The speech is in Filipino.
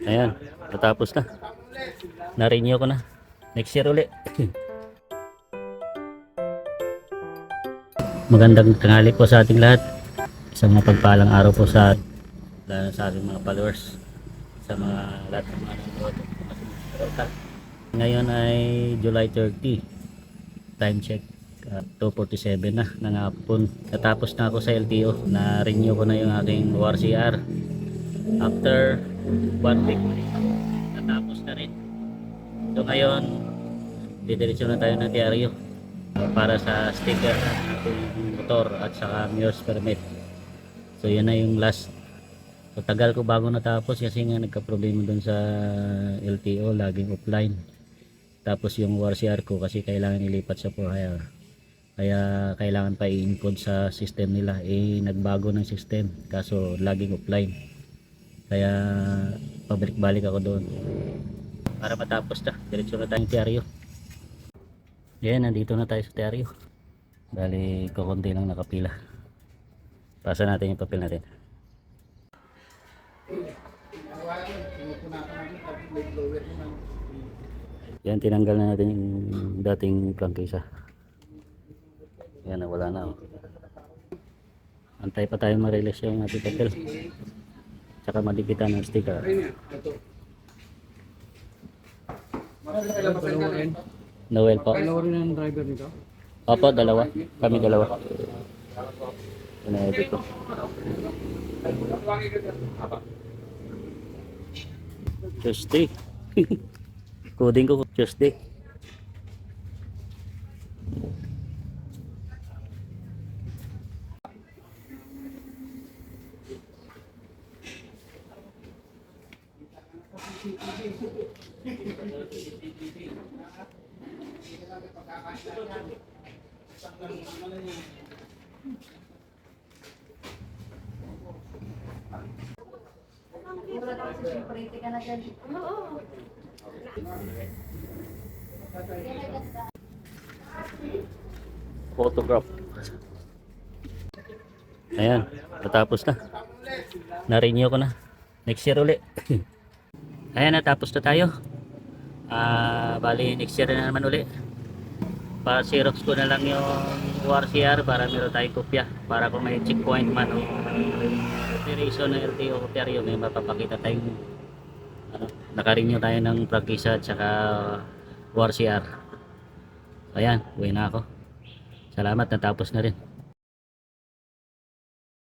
Ayan, natapos na. Na-renew ko na. Next year ulit. Magandang tanghali po sa ating lahat. Isang mapagpalang araw po sa lalo sa ating mga followers, sa mga lahat ng mga nanonood. Ngayon ay July 30. Time check 2:47 na ng hapon. Natapos na ako sa LTO. Na-renew ko na yung aking ORCR. After 1 week natapos na rin. So ngayon didiretso na tayo ng diaryo para sa sticker ng ating motor at saka mirrors permit. So yan na yung last. So tagal ko bago natapos kasi nga nagka-problema dun sa LTO, laging offline. Tapos yung ORCR ko kasi kailangan ilipat sa for hire, kaya kailangan pa i-encode sa system nila, nagbago ng system kaso laging offline, kaya pabalik-balik ako doon para matapos na. Diretso na tayong diaryo. Yan, nandito na tayo sa diaryo. Bali kukunti lang nakapila. Pasa natin yung papel natin. Yan, tinanggal na natin yung dating prangkisa. Yan, wala na. Antay pa tayo ma-release yung ating papel. Tsaka madikitan ng sticker. Noel po. Dalawa rin ang driver nito? Opo, dalawa. Kami dalawa. Ina-edit ko. Tuesday. Coding ko Tuesday. Photograph. Ayan, natapos na. Na-renew ko na. Next year ulit. Ayan, natapos na tayo. Bali next year na naman ulit. Pa-xerox ko na lang yung ORCR para meron tayong kopya, para kung may checkpoint man o operation ng LTO kopya, may mapapakita tayong naka-renew tayo ng prangkisa at saka ORCR. Ayan, uwi na ako. Salamat, natapos na rin.